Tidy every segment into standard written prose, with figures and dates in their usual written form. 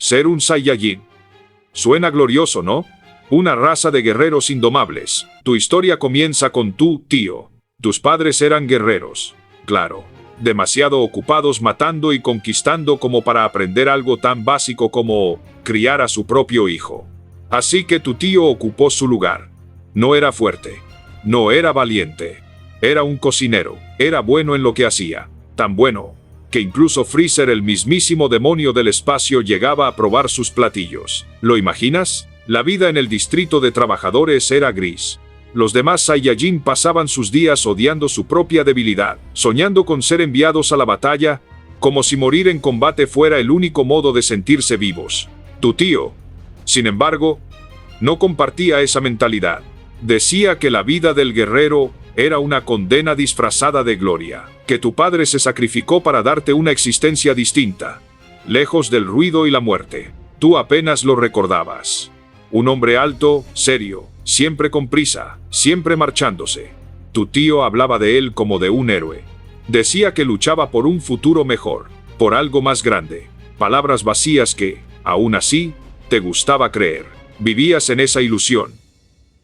Ser un Saiyajin. Suena glorioso, ¿no? Una raza de guerreros indomables. Tu historia comienza con tu tío. Tus padres eran guerreros. Claro. Demasiado ocupados matando y conquistando como para aprender algo tan básico como criar a su propio hijo. Así que tu tío ocupó su lugar. No era fuerte. No era valiente. Era un cocinero. Era bueno en lo que hacía. Tan bueno que incluso Freezer, el mismísimo demonio del espacio, llegaba a probar sus platillos. ¿Lo imaginas? La vida en el distrito de trabajadores era gris. Los demás Saiyajin pasaban sus días odiando su propia debilidad, soñando con ser enviados a la batalla, como si morir en combate fuera el único modo de sentirse vivos. Tu tío, sin embargo, no compartía esa mentalidad. Decía que la vida del guerrero era una condena disfrazada de gloria, que tu padre se sacrificó para darte una existencia distinta, lejos del ruido y la muerte. Tú apenas lo recordabas. Un hombre alto, serio, siempre con prisa, siempre marchándose. Tu tío hablaba de él como de un héroe. Decía que luchaba por un futuro mejor, por algo más grande. Palabras vacías que, aún así, te gustaba creer. Vivías en esa ilusión.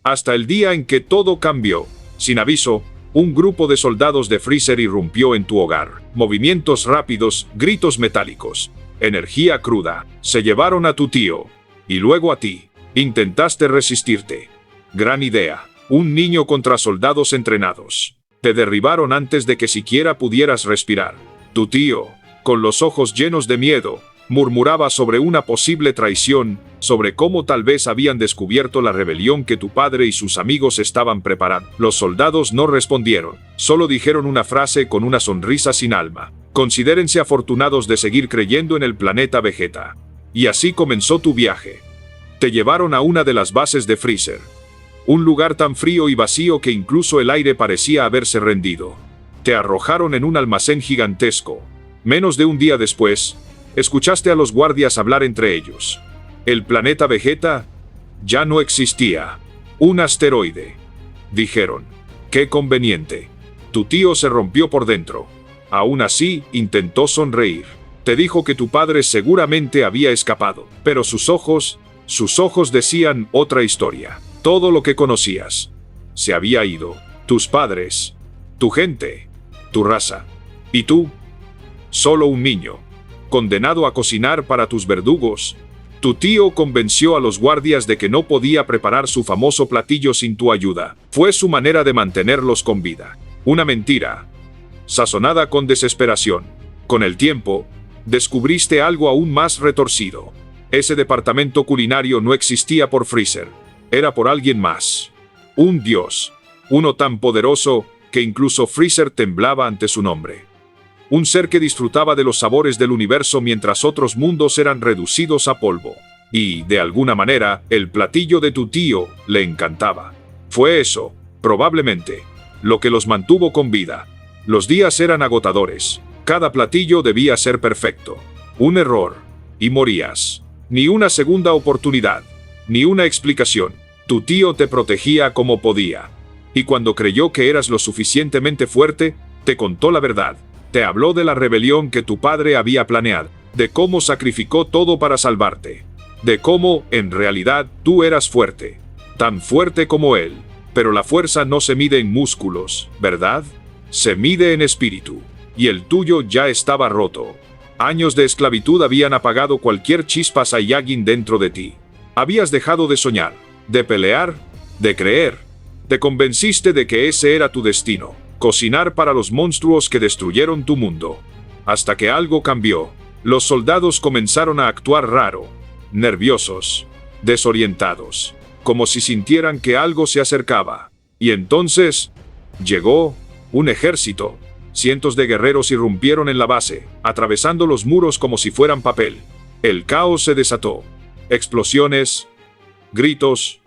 Hasta el día en que todo cambió. Sin aviso, un grupo de soldados de Freezer irrumpió en tu hogar. Movimientos rápidos, gritos metálicos, energía cruda. Se llevaron a tu tío. Y luego a ti. Intentaste resistirte. Gran idea. Un niño contra soldados entrenados. Te derribaron antes de que siquiera pudieras respirar. Tu tío, con los ojos llenos de miedo, murmuraba sobre una posible traición, sobre cómo tal vez habían descubierto la rebelión que tu padre y sus amigos estaban preparando. Los soldados no respondieron, solo dijeron una frase con una sonrisa sin alma. Considérense afortunados de seguir creyendo en el planeta Vegeta. Y así comenzó tu viaje. Te llevaron a una de las bases de Freezer. Un lugar tan frío y vacío que incluso el aire parecía haberse rendido. Te arrojaron en un almacén gigantesco. Menos de un día después, escuchaste a los guardias hablar entre ellos. El planeta Vegeta ya no existía. Un asteroide. Dijeron. Qué conveniente. Tu tío se rompió por dentro. Aún así, intentó sonreír. Te dijo que tu padre seguramente había escapado, pero sus ojos decían otra historia. Todo lo que conocías se había ido. Tus padres, tu gente, tu raza. Y tú, solo un niño, condenado a cocinar para tus verdugos. Tu tío convenció a los guardias de que no podía preparar su famoso platillo sin tu ayuda. Fue su manera de mantenerlos con vida. Una mentira, sazonada con desesperación. Con el tiempo, descubriste algo aún más retorcido. Ese departamento culinario no existía por Freezer. Era por alguien más. Un dios. Uno tan poderoso que incluso Freezer temblaba ante su nombre. Un ser que disfrutaba de los sabores del universo mientras otros mundos eran reducidos a polvo. Y, de alguna manera, el platillo de tu tío le encantaba. Fue eso, probablemente, lo que los mantuvo con vida. Los días eran agotadores. Cada platillo debía ser perfecto. Un error, y morías. Ni una segunda oportunidad, ni una explicación. Tu tío te protegía como podía. Y cuando creyó que eras lo suficientemente fuerte, te contó la verdad. Te habló de la rebelión que tu padre había planeado, de cómo sacrificó todo para salvarte, de cómo, en realidad, tú eras fuerte, tan fuerte como él. Pero la fuerza no se mide en músculos, ¿verdad? Se mide en espíritu. Y el tuyo ya estaba roto. Años de esclavitud habían apagado cualquier chispa Saiyajin dentro de ti. Habías dejado de soñar, de pelear, de creer. Te convenciste de que ese era tu destino. Cocinar para los monstruos que destruyeron tu mundo. Hasta que algo cambió. Los soldados comenzaron a actuar raro, nerviosos, desorientados, como si sintieran que algo se acercaba. Y entonces, llegó un ejército. Cientos de guerreros irrumpieron en la base, atravesando los muros como si fueran papel. El caos se desató. Explosiones, gritos,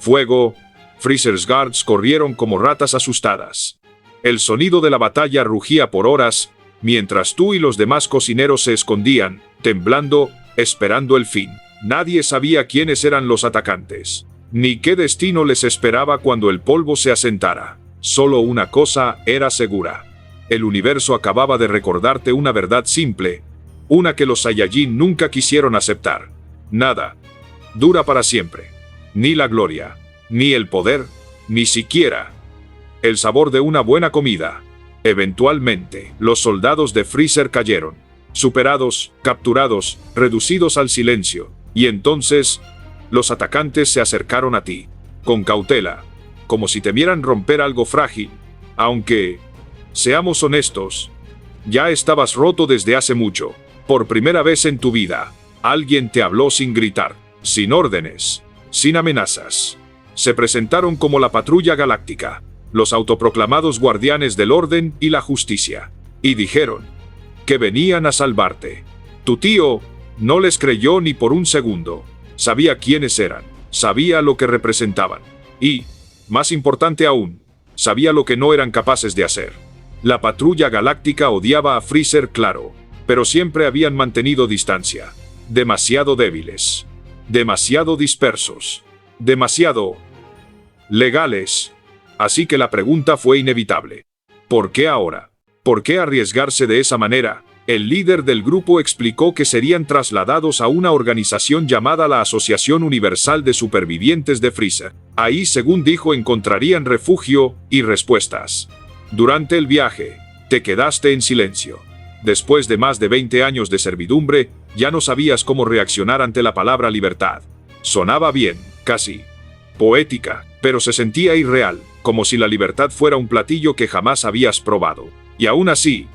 fuego. Freezer's guards corrieron como ratas asustadas. El sonido de la batalla rugía por horas, mientras tú y los demás cocineros se escondían, temblando, esperando el fin. Nadie sabía quiénes eran los atacantes, ni qué destino les esperaba cuando el polvo se asentara. Solo una cosa era segura. El universo acababa de recordarte una verdad simple, Una que los Saiyajin nunca quisieron aceptar. Nada dura para siempre. Ni la gloria, ni el poder, ni siquiera el sabor de una buena comida. Eventualmente, los soldados de Freezer cayeron, superados, capturados, reducidos al silencio, y entonces, los atacantes se acercaron a ti, con cautela, como si temieran romper algo frágil, aunque, seamos honestos, ya estabas roto desde hace mucho. Por primera vez en tu vida, alguien te habló sin gritar, sin órdenes, sin amenazas. Se presentaron como la Patrulla Galáctica, los autoproclamados guardianes del orden y la justicia, y dijeron que venían a salvarte. Tu tío no les creyó ni por un segundo. Sabía quiénes eran, sabía lo que representaban, y, más importante aún, sabía lo que no eran capaces de hacer. La Patrulla Galáctica odiaba a Freezer, claro, pero siempre habían mantenido distancia. Demasiado débiles, demasiado dispersos, demasiado legales. Así que la pregunta fue inevitable. ¿Por qué ahora? ¿Por qué arriesgarse de esa manera? El líder del grupo explicó que serían trasladados a una organización llamada la Asociación Universal de Supervivientes de Freezer. Ahí, según dijo, encontrarían refugio y respuestas. Durante el viaje, te quedaste en silencio. Después de más de 20 años de servidumbre, ya no sabías cómo reaccionar ante la palabra libertad. Sonaba bien, casi poética, pero se sentía irreal, como si la libertad fuera un platillo que jamás habías probado. Y aún así,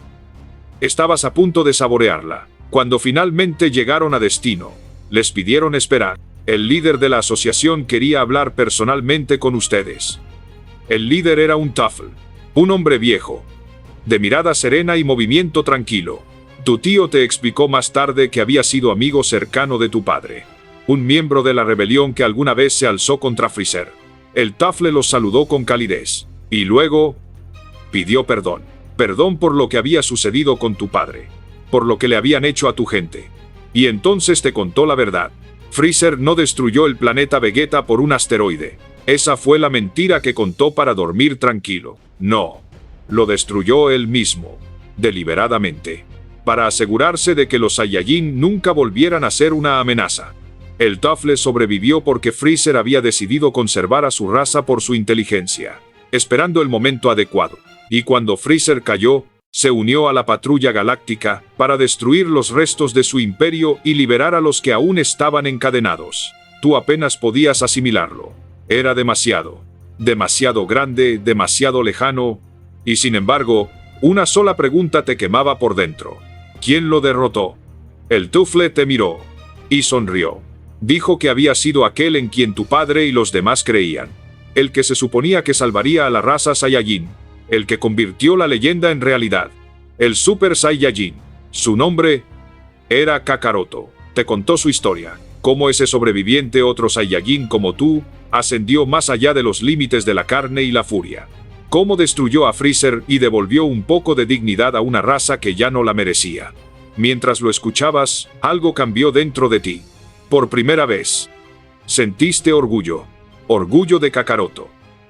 estabas a punto de saborearla. Cuando finalmente llegaron a destino, les pidieron esperar. El líder de la asociación quería hablar personalmente con ustedes. El líder era un Tuffle, un hombre viejo, de mirada serena y movimiento tranquilo. Tu tío te explicó más tarde que había sido amigo cercano de tu padre, un miembro de la rebelión que alguna vez se alzó contra Freezer. El Tuffle los saludó con calidez, y luego pidió perdón. Perdón por lo que había sucedido con tu padre, por lo que le habían hecho a tu gente. Y entonces te contó la verdad. Freezer no destruyó el planeta Vegeta por un asteroide. Esa fue la mentira que contó para dormir tranquilo. No, lo destruyó él mismo, deliberadamente, para asegurarse de que los Saiyajin nunca volvieran a ser una amenaza. El Tuffle sobrevivió porque Freezer había decidido conservar a su raza por su inteligencia, esperando el momento adecuado. Y cuando Freezer cayó, se unió a la Patrulla Galáctica para destruir los restos de su imperio y liberar a los que aún estaban encadenados. Tú apenas podías asimilarlo. Era demasiado grande, demasiado lejano, y sin embargo, una sola pregunta te quemaba por dentro. ¿Quién lo derrotó? El Tuffle te miró y sonrió. Dijo que había sido aquel en quien tu padre y los demás creían, el que se suponía que salvaría a la raza Saiyajin, el que convirtió la leyenda en realidad, el Super Saiyajin. Su nombre era Kakaroto. Te contó su historia, cómo ese sobreviviente, otro Saiyajin como tú, ascendió más allá de los límites de la carne y la furia. Cómo destruyó a Freezer y devolvió un poco de dignidad a una raza que ya no la merecía. Mientras lo escuchabas, algo cambió dentro de ti. Por primera vez, sentiste orgullo. Orgullo de Kakaroto.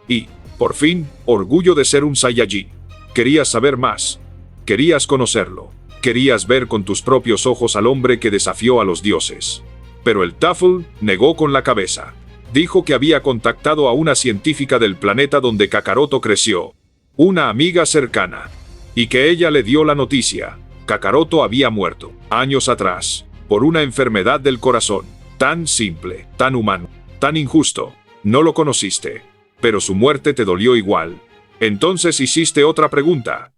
Y, por fin, orgullo de ser un Saiyajin. Querías saber más. Querías conocerlo. Querías ver con tus propios ojos al hombre que desafió a los dioses. Pero el Tuffle negó con la cabeza. Dijo que había contactado a una científica del planeta donde Kakaroto creció, una amiga cercana, y que ella le dio la noticia. Kakaroto había muerto, años atrás, por una enfermedad del corazón. Tan simple, tan humano, tan injusto. No lo conociste, pero su muerte te dolió igual. Entonces hiciste otra pregunta.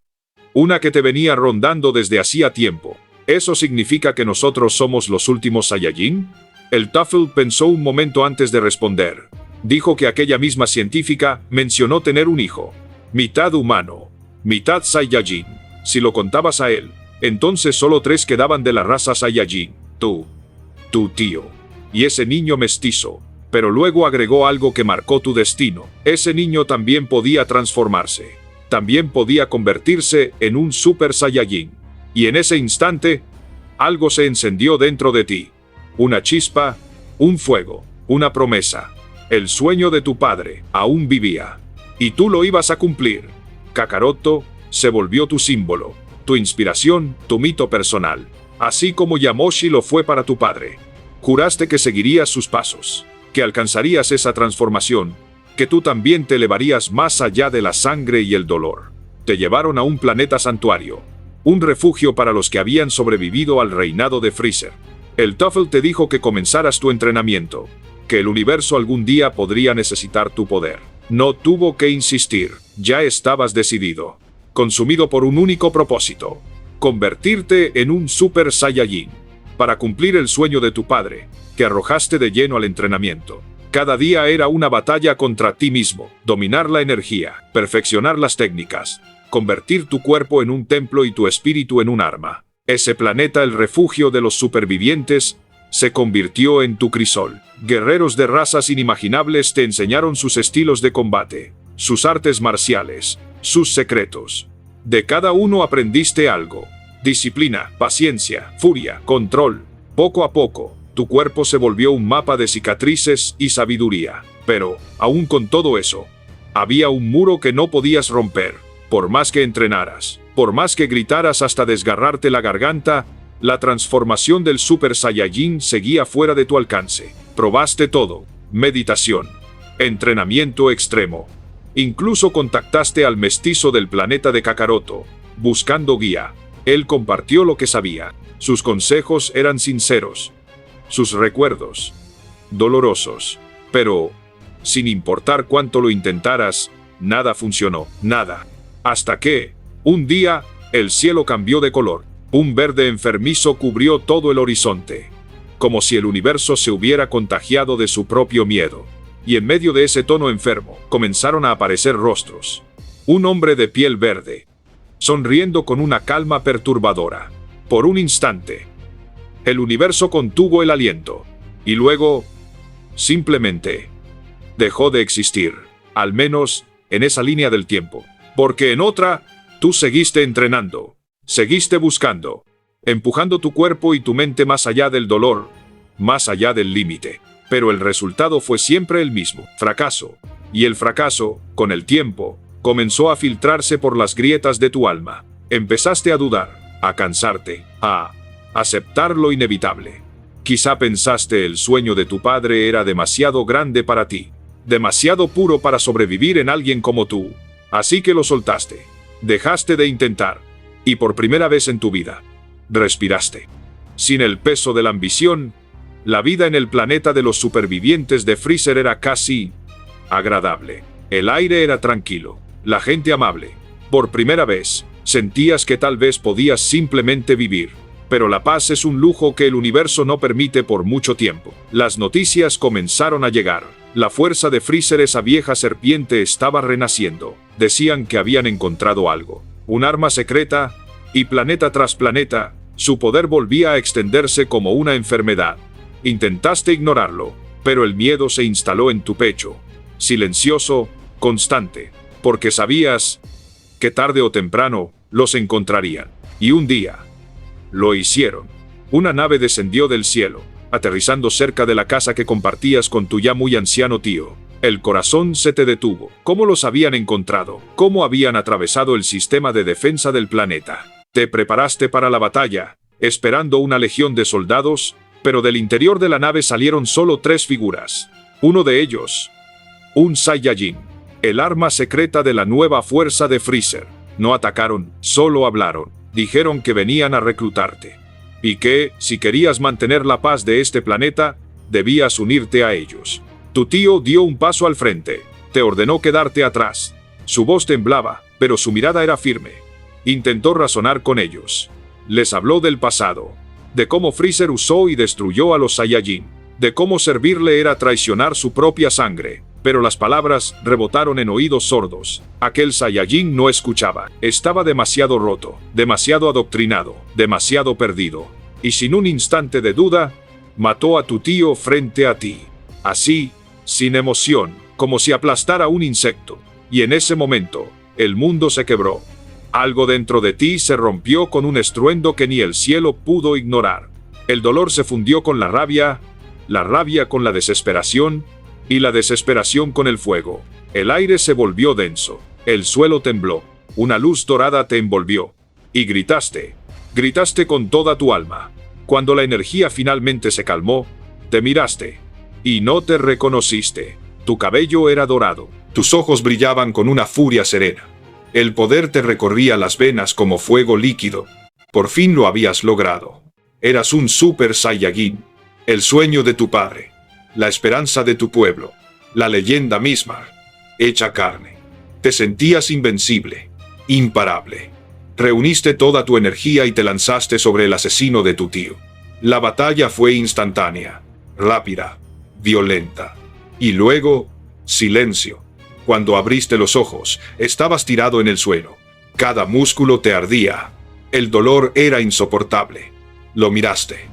Una que te venía rondando desde hacía tiempo. ¿Eso significa que nosotros somos los últimos Saiyajin? El Tuffle pensó un momento antes de responder. Dijo que aquella misma científica mencionó tener un hijo, mitad humano, mitad Saiyajin. Si lo contabas a él, entonces solo 3 quedaban de la raza Saiyajin. Tú, tu tío, y ese niño mestizo. Pero luego agregó algo que marcó tu destino. Ese niño también podía transformarse. También podía convertirse en un Super Saiyajin. Y en ese instante, algo se encendió dentro de ti. Una chispa, un fuego, una promesa. El sueño de tu padre aún vivía. Y tú lo ibas a cumplir. Kakaroto se volvió tu símbolo, tu inspiración, tu mito personal. así como Yamoshi lo fue para tu padre. Juraste que seguirías sus pasos, que alcanzarías esa transformación, que tú también te elevarías más allá de la sangre y el dolor. Te llevaron a un planeta santuario, un refugio para los que habían sobrevivido al reinado de Freezer. El TOEFL te dijo que comenzaras tu entrenamiento, que el universo algún día podría necesitar tu poder. No tuvo que insistir, ya estabas decidido, consumido por un único propósito: convertirte en un Super Saiyajin, para cumplir el sueño de tu padre, que arrojaste de lleno al entrenamiento. Cada día era una batalla contra ti mismo, dominar la energía, perfeccionar las técnicas, convertir tu cuerpo en un templo y tu espíritu en un arma. Ese planeta, el refugio de los supervivientes, se convirtió en tu crisol. Guerreros de razas inimaginables te enseñaron sus estilos de combate, sus artes marciales, sus secretos. De cada uno aprendiste algo: disciplina, paciencia, furia, control. Poco a poco, tu cuerpo se volvió un mapa de cicatrices y sabiduría. Pero, aún con todo eso, había un muro que no podías romper. Por más que entrenaras, por más que gritaras hasta desgarrarte la garganta, la transformación del Super Saiyajin seguía fuera de tu alcance. Probaste todo: meditación, entrenamiento extremo. Incluso contactaste al mestizo del planeta de Kakaroto, buscando guía. Él compartió lo que sabía. Sus consejos eran sinceros, sus recuerdos dolorosos. Pero, sin importar cuánto lo intentaras, nada funcionó, nada. Hasta que, un día, el cielo cambió de color. Un verde enfermizo cubrió todo el horizonte, como si el universo se hubiera contagiado de su propio miedo. Y en medio de ese tono enfermo, comenzaron a aparecer rostros. Un hombre de piel verde, sonriendo con una calma perturbadora. Por un instante, el universo contuvo el aliento, y luego, simplemente, dejó de existir, al menos en esa línea del tiempo. Porque en otra, tú seguiste entrenando, seguiste buscando, empujando tu cuerpo y tu mente más allá del dolor, más allá del límite. Pero el resultado fue siempre el mismo: fracaso. Y el fracaso, con el tiempo, comenzó a filtrarse por las grietas de tu alma. Empezaste a dudar, a cansarte, a aceptar lo inevitable. Quizá pensaste el sueño de tu padre era demasiado grande para ti, demasiado puro para sobrevivir en alguien como tú. Así que lo soltaste, dejaste de intentar, y por primera vez en tu vida, respiraste. Sin el peso de la ambición, la vida en el planeta de los supervivientes de Freezer era casi agradable. El aire era tranquilo, la gente amable. Por primera vez, sentías que tal vez podías simplemente vivir. Pero la paz es un lujo que el universo no permite por mucho tiempo. Las noticias comenzaron a llegar. La fuerza de Freezer, esa vieja serpiente, estaba renaciendo. Decían que habían encontrado algo, un arma secreta, y planeta tras planeta, su poder volvía a extenderse como una enfermedad. Intentaste ignorarlo, pero el miedo se instaló en tu pecho, silencioso, constante, porque sabías que tarde o temprano los encontrarían. Y un día, lo hicieron. Una nave descendió del cielo, aterrizando cerca de la casa que compartías con tu ya muy anciano tío. El corazón se te detuvo. ¿Cómo los habían encontrado? ¿Cómo habían atravesado el sistema de defensa del planeta? Te preparaste para la batalla, esperando una legión de soldados, pero del interior de la nave salieron solo 3 figuras. Uno de ellos, un Saiyajin, el arma secreta de la nueva fuerza de Freezer. No atacaron, solo hablaron. Dijeron que venían a reclutarte. Y que, si querías mantener la paz de este planeta, debías unirte a ellos. Tu tío dio un paso al frente. Te ordenó quedarte atrás. Su voz temblaba, pero su mirada era firme. Intentó razonar con ellos. Les habló del pasado, de cómo Freezer usó y destruyó a los Saiyajin, de cómo servirle era traicionar su propia sangre. Pero las palabras rebotaron en oídos sordos. Aquel Saiyajin no escuchaba. Estaba demasiado roto, demasiado adoctrinado, demasiado perdido. Y sin un instante de duda, mató a tu tío frente a ti. Así, sin emoción, como si aplastara un insecto. Y en ese momento, el mundo se quebró. Algo dentro de ti se rompió con un estruendo que ni el cielo pudo ignorar. El dolor se fundió con la rabia con la desesperación, y la desesperación con el fuego. El aire se volvió denso, el suelo tembló, una luz dorada te envolvió, y gritaste: Gritaste con toda tu alma. Cuando la energía finalmente se calmó, te miraste. Y no te reconociste. Tu cabello era dorado. Tus ojos brillaban con una furia serena. El poder te recorría las venas como fuego líquido. Por fin lo habías logrado. Eras un Super Saiyajin. El sueño de tu padre. La esperanza de tu pueblo. La leyenda misma. Hecha carne. Te sentías invencible. Imparable. Reuniste toda tu energía y te lanzaste sobre el asesino de tu tío. La batalla fue instantánea, rápida, violenta. Y luego, silencio. Cuando abriste los ojos, estabas tirado en el suelo. Cada músculo te ardía. El dolor era insoportable. Lo miraste.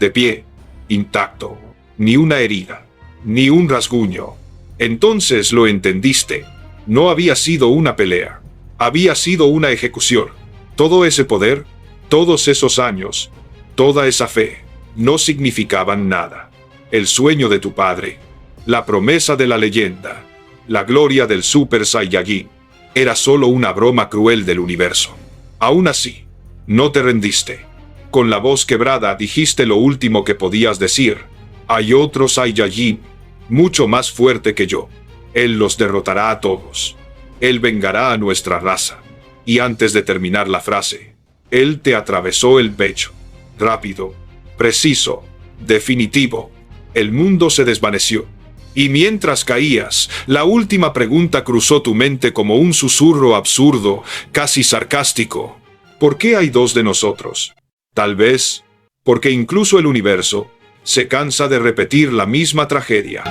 De pie, intacto. Ni una herida, ni un rasguño. Entonces lo entendiste. No había sido una pelea. Había sido una ejecución. Todo ese poder, todos esos años, toda esa fe, no significaban nada. El sueño de tu padre, la promesa de la leyenda, la gloria del Super Saiyajin, era solo una broma cruel del universo. Aún así, no te rendiste. Con la voz quebrada dijiste lo último que podías decir. Hay otro Saiyajin, mucho más fuerte que yo. Él los derrotará a todos. Él vengará a nuestra raza. Y antes de terminar la frase, él te atravesó el pecho. Rápido, preciso, definitivo. El mundo se desvaneció. Y mientras caías, la última pregunta cruzó tu mente como un susurro absurdo, casi sarcástico. ¿Por qué hay dos de nosotros? Tal vez, porque incluso el universo se cansa de repetir la misma tragedia.